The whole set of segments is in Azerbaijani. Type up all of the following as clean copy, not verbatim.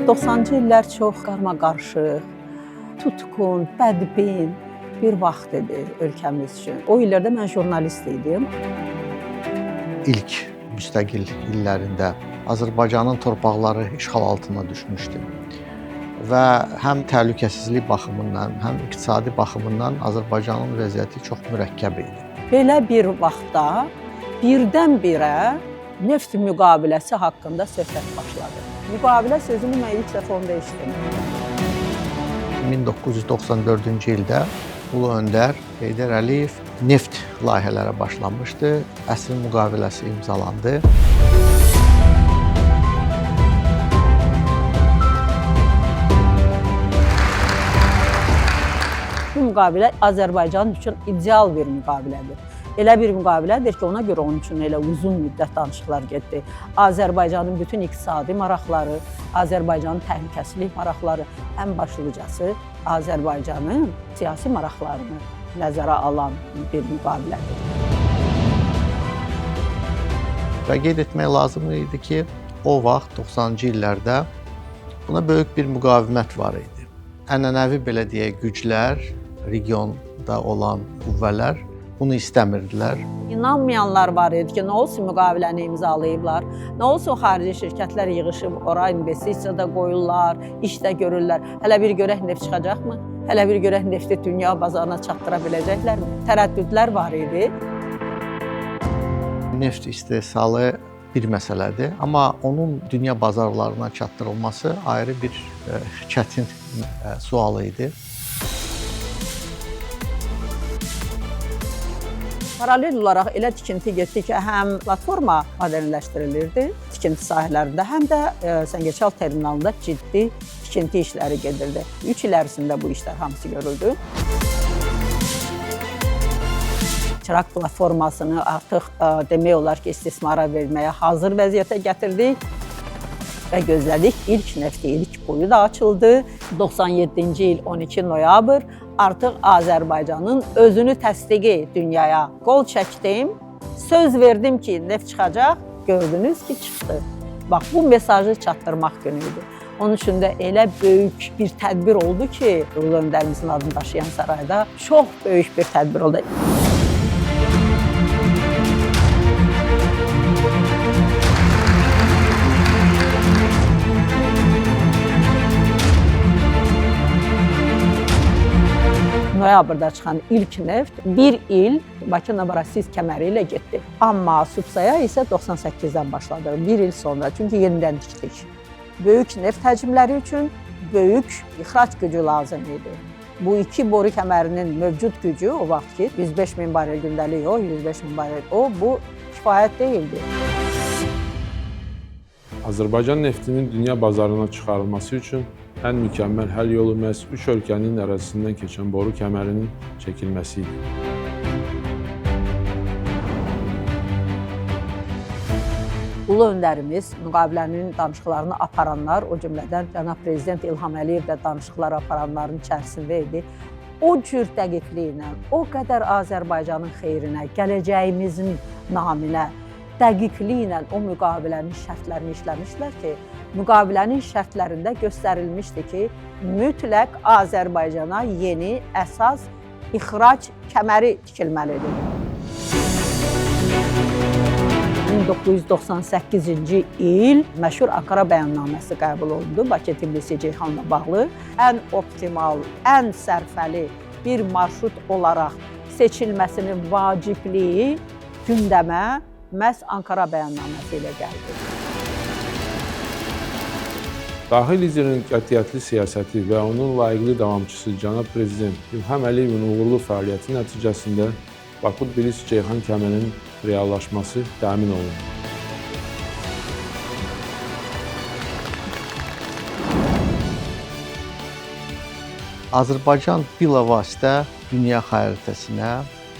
90-cı illər çox qarmaqarışıq, tutqun, bədbin bir vaxt idi ölkəmiz üçün. O illərdə mən jurnalist idim. İlk müstəqil illərində Azərbaycanın torpaqları işğal altına düşmüşdü və həm təhlükəsizlik baxımından, həm iqtisadi baxımından Azərbaycanın vəziyyəti çox mürəkkəb idi. Belə bir vaxtda birdən-birə neft müqaviləsi haqqında söhbət başladı. Müqavilə sözünü mən ilk dəfə onda eşitdim. 1994-cü ildə Ulu Öndər Heydər Əliyev neft layihələrə başlamışdı, əsr müqaviləsi imzalandı. Bu müqavilə Azərbaycan üçün ideal bir müqavilədir. Elə bir müqavilədir ki, ona görə onun üçün elə uzun müddət danışıqlar getdi. Azərbaycanın bütün iqtisadi maraqları, Azərbaycanın təhlükəsizlik maraqları, ən başlıcası Azərbaycanın siyasi maraqlarını nəzərə alan bir müqavilədir. Və qeyd etmək lazım idi ki, o vaxt 90-cı illərdə buna böyük bir müqavimət var idi. Ənənəvi belə deyək güclər, regionda olan qüvvələr bunu istəmirdilər. İnanmayanlar var idi ki, nə olsun müqaviləni imzalayıblar, nə olsun xarici şirkətlər yığışıb ora investisiyada qoyurlar, işdə görürlər. Hələ bir görək neft çıxacaqmı? Hələ bir görək nefti dünya bazarına çatdıra biləcəklərmi? Tərəddüdlər var idi. Neft istehsalı bir məsələdir, amma onun dünya bazarlarına çatdırılması ayrı bir çətin sual idi. Paralel olaraq elə tikinti getdi ki, həm platforma modernləşdirilirdi tikinti sahələrində, həm də Səngəçal terminalında ciddi tikinti işləri gedirdi. 3 il ərzində bu işlər hamısı görüldü. Çıraq platformasını artıq demək olar ki, istismara verməyə hazır vəziyyətə gətirdik və gözlədik. İlk nefti ilk boyu da açıldı. 97-ci il 12 noyabr artıq Azərbaycanın özünü təsdiqi dünyaya qol çəkdim. Söz verdim ki, neft çıxacaq, gördünüz ki, çıxdı. Bax, bu mesajı çatdırmaq günüydü. Onun üçün də elə böyük bir tədbir oldu ki, Ulu Öndərimizin adını daşıyan sarayda çox böyük bir tədbir oldu. Noyabrda çıxan ilk neft bir il Bakı-Novorosisk kəməri ilə getdi. Amma subsaya isə 98-dən başladı, bir il sonra. Çünki yenidən tikdik. Böyük neft həcmləri üçün böyük ixrac gücü lazım idi. Bu iki boru kəmərinin mövcud gücü o vaxt ki, 105.000 barel gündəlik o, 105.000 barel o, bu kifayət deyildi. Azərbaycan neftinin dünya bazarına çıxarılması üçün ən mükəmməl həll yolu məhz 3 ölkənin ərazisindən keçən boru kəmərinin çəkilməsi idi. Ulu Öndərimiz müqavilənin danışıqlarını aparanlar, o cümlədən cənab Prezident İlham Əliyev də danışıqlar aparanların içərisində idi. O cür dəqiqliklə, o qədər Azərbaycanın xeyrinə, gələcəyimizin naminə, dəqiqliklə o müqavilənin şərtlərini işləmişlər ki, müqavilənin şərtlərində göstərilmişdi ki, mütləq Azərbaycana yeni əsas ixrac kəməri tikilməlidir. 1998-ci il məşhur Ankara bəyannaməsi qəbul olundu Bakı-Tbilisi-Ceyhanla bağlı. Ən optimal, ən sərfəli bir marşrut olaraq seçilməsinin vacibliyi gündəmə məhz Ankara bəyannaməsi ilə gəldi. Daxili liderin qətiyyətli siyasəti və onun layiqli davamçısı cənab Prezident İlham Əliyevin uğurlu fəaliyyəti nəticəsində Bakı-Tbilisi-Ceyhan kəmərinin reallaşması təmin olundu. Azərbaycan bilavasitə dünya xəritəsinə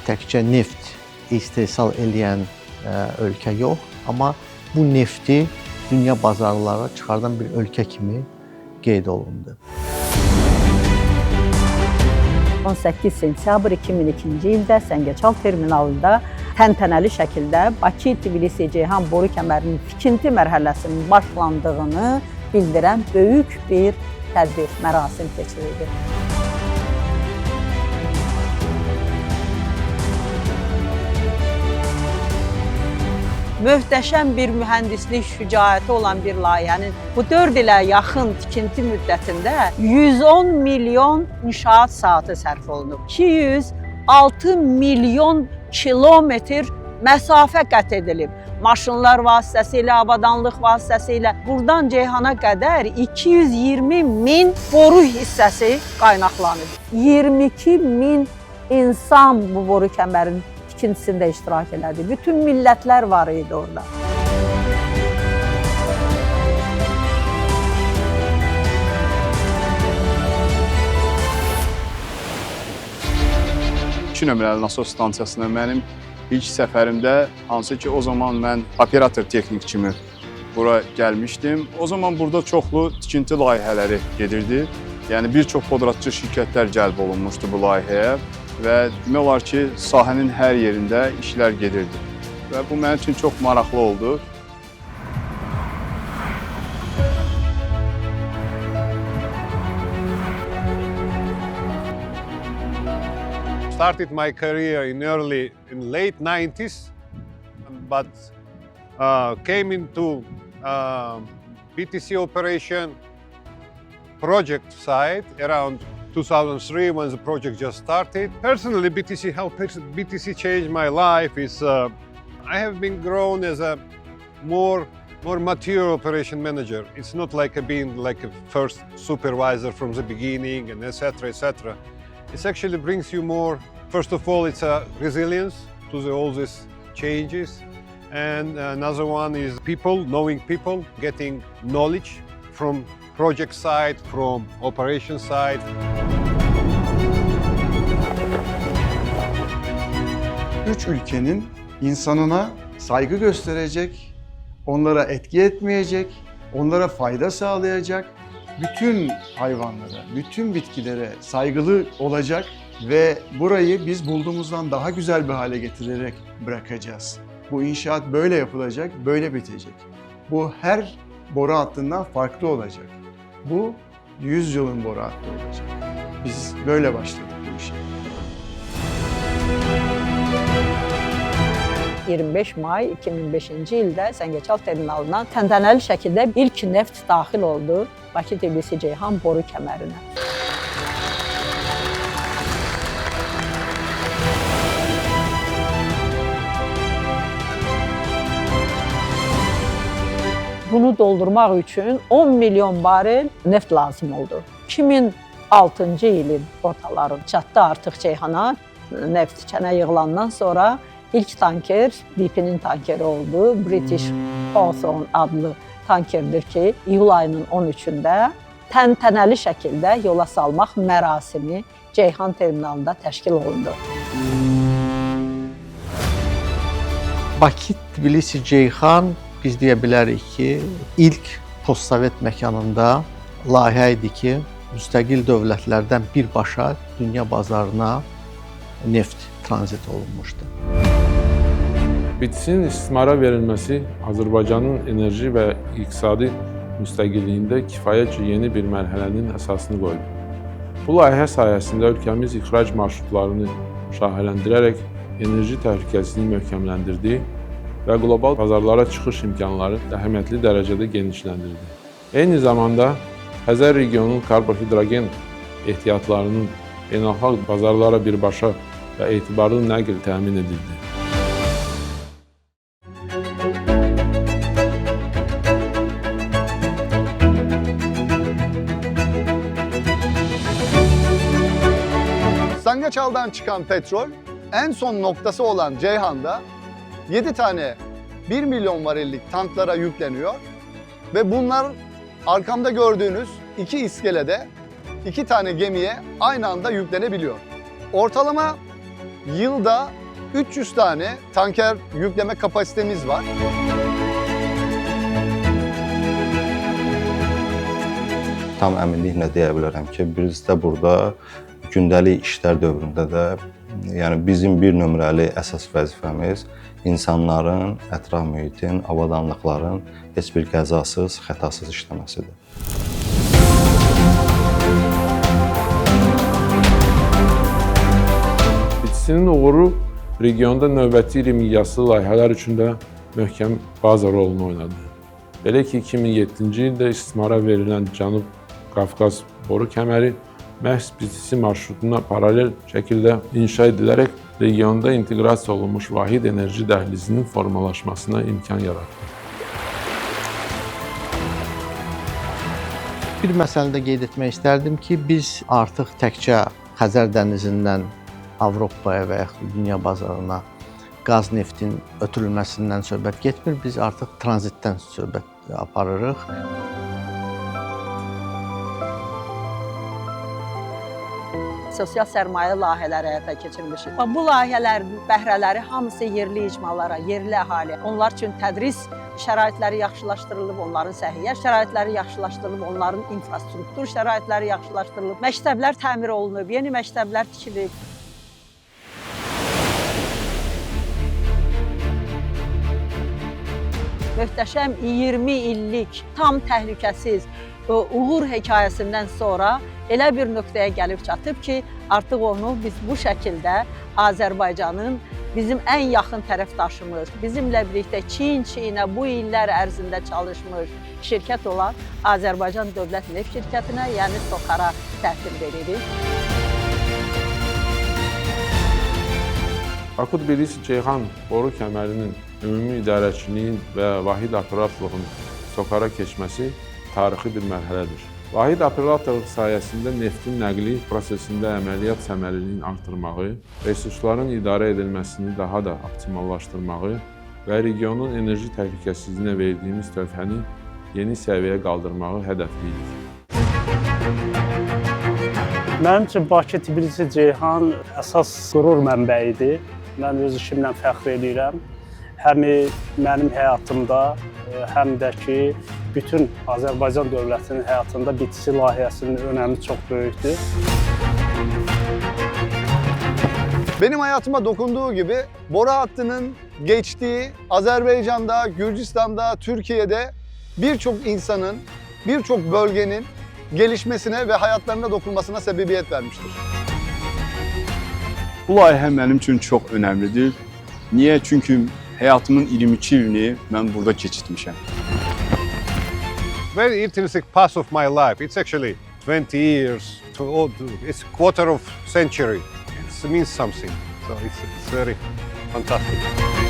təkcə neft istehsal edən ölkə yox, amma bu nefti dünya bazarlara çıxardan bir ölkə kimi qeyd olundu. 18 sentyabr 2002-ci ildə Səngəçal terminalında təntənəli şəkildə Bakı-Tbilisi-Ceyhan boru kəmərinin tikinti mərhələsinin başlandığını bildirən böyük bir tədbir, mərasim keçirildi. Möhtəşəm bir mühəndislik şücaəti olan bir layihənin bu 4 ilə yaxın tikinti müddətində 110 milyon inşaat saatı sərf olunub. 206 milyon kilometr məsafə qət edilib. Maşınlar vasitəsilə, avadanlıq vasitəsilə buradan Ceyhana qədər 220 min boru hissəsi qaynaqlanıb. 22 min insan bu boru kəmərin tikintisində iştirak elədi. Bütün millətlər var idi orada. İki nömrəli nasos stansiyasına mənim ilk səfərimdə, hansı ki o zaman mən operator texnik kimi bura gəlmişdim. O zaman burada çoxlu tikinti layihələri gedirdi. Yəni bir çox podratçı şirkətlər cəlb olunmuşdu bu layihəyə və demək olar ki, sahənin hər yerində işlər gedirdi. Və bu mənim üçün çox maraqlı oldu. Started my career in late 90s, but came into BTC operation project side around 2003 when the project just started. Personally, how BTC changed my life is I have been grown as a more mature operation manager. It's not like being like a first supervisor from the beginning and etc. etc. It actually brings you more. First of all, it's a resilience to all these changes, and another one is people, knowing people, getting knowledge from project side, from operation side. Üç ülkenin insanına saygı gösterecek, onlara etki etmeyecek, onlara fayda sağlayacak, bütün hayvanlara, bütün bitkilere saygılı olacak ve burayı biz bulduğumuzdan daha güzel bir hale getirerek bırakacağız. Bu inşaat böyle yapılacak, böyle bitecek. Bu her boru hattından farklı olacak. Bu 100 yılın boru hattı olacak. Biz böyle başladık bu işe. 25 may 2005-ci ildə Zəngəçal terminalına təntənəli şəkildə ilk neft daxil oldu Bakı-Tbilisi-Ceyhan boru kəmərinə. Bunu doldurmaq üçün 10 milyon barel neft lazım oldu. 2006-cı ilin ortaları çatdı artıq Ceyhana. Neft kənə yığılandan sonra ilk tanker BP-nin tankeri oldu. British Hawthorne adlı tankerdir ki, iyul ayının 13-də təntənəli şəkildə yola salmaq mərasimi Ceyhan terminalında təşkil olundu. Bakı-Tbilisi-Ceyhan biz deyə bilərik ki, ilk postsovet məkanında layihə idi ki, müstəqil dövlətlərdən birbaşa dünya bazarına neft tranzit olunmuşdu. BTC-nin istismara verilməsi Azərbaycanın enerji və iqtisadi müstəqilliyində kifayətcə yeni bir mərhələnin əsasını qoydu. Bu layihə sayəsində ölkəmiz ixrac marşrutlarını şaxələndirərək enerji təhlükəsizliyini möhkəmləndirdi və qlobal bazarlara çıxış imkanları əhəmiyyətli dərəcədə genişləndirdi. Eyni zamanda Xəzər regionunun karbohidrogen ehtiyatlarının beynəlxalq bazarlara birbaşa və etibarlı nəql təmin edildi. Zəngəçaldan çıxan petrol en son noktası olan Ceyhan'da 7 tane 1 milyon varillik tanklara yükleniyor ve bunlar arkamda gördüğünüz 2 iskelede 2 tane gemiye aynı anda yüklenebiliyor. Ortalama yılda 300 tane tanker yükleme kapasitemiz var. Tam əminliklə deyə bilərəm ki, biz də burada gündəlik işlər dövründə də Yəni bizim bir nömrəli əsas vəzifəmiz insanların, ətraf mühitin, avadanlıqların heç bir qəzasız, xətasız işləməsidir. BTC-nin uğuru regionda növbəti iri miqyaslı layihələr üçün də möhkəm baza rolunu oynadı. Belə ki, 2007-ci ildə istismara verilən Cənub Qafqaz boru kəməri məhz BTC marşrutuna paralel şəkildə inşa edilərək regionda inteqrasiya olunmuş vahid enerji dəhlizinin formalaşmasına imkan yaratdı. Bir məsələni də qeyd etmək istərdim ki, biz artıq təkcə Xəzər dənizindən Avropaya və yaxud dünya bazarına qaz neftin ötürülməsindən söhbət getmir, biz artıq tranzitdən söhbət aparırıq. Sosial sərmayə layihələri həyata keçirmişik. Bu layihələrin bəhrələri hamısı yerli icmalara, yerli əhali. Onlar üçün tədris şəraitləri yaxşılaşdırılıb, onların səhiyyə şəraitləri yaxşılaşdırılıb, onların infrastruktur şəraitləri yaxşılaşdırılıb, məktəblər təmir olunub, yeni məktəblər tikilib. Möhtəşəm 20 illik tam təhlükəsiz uğur hekayəsindən sonra elə bir nöqtəyə gəlib çatıb ki, artıq onu biz bu şəkildə Azərbaycanın bizim ən yaxın tərəfdaşımız, bizimlə birlikdə çiyin-çiyinə bu illər ərzində çalışmış şirkət olan Azərbaycan Dövlət Neft Şirkətinə, yəni SOCAR-a təhvil veririk. Baku-Tbilisi-Ceyhan boru kəmərinin ümumi idarəçiliyin və vahid operatorluğun SOCAR-a keçməsi tarixi bir mərhələdir. Vahid operatorluq sayəsində neftin nəqli prosesində əməliyyat səmərəliliyini artırmağı, resursların idarə edilməsini daha da optimallaşdırmağı və regionun enerji təhlükəsizliyinə verdiyimiz töhfəni yeni səviyyəyə qaldırmağı hədəfləyirik. Mənim üçün Bakı-Tbilisi-Ceyhan əsas qürur mənbəyidir. Mən öz işimlə fəxr edirəm. Həm mənim həyatımda, həm də ki, bütün Azərbaycan dövlətinin həyatında BTC layihəsinin önəmi çox böyükdür. Benim hayatıma dokunduğu gibi boru hattının geçtiği Azerbaycan'da, Gürcistan'da, Türkiye'de birçok insanın, birçok bölgenin gelişmesine ve hayatlarına dokunmasına sebebiyet vermiştir. Bu layihə mənim üçün çox önəmlidir. Niyə? Çünki həyatımın 22 ilini mən burada keçirtmişəm. Very intrinsic part of my life. It's actually 20 years, it's a quarter of century. It means something. So it's very fantastic.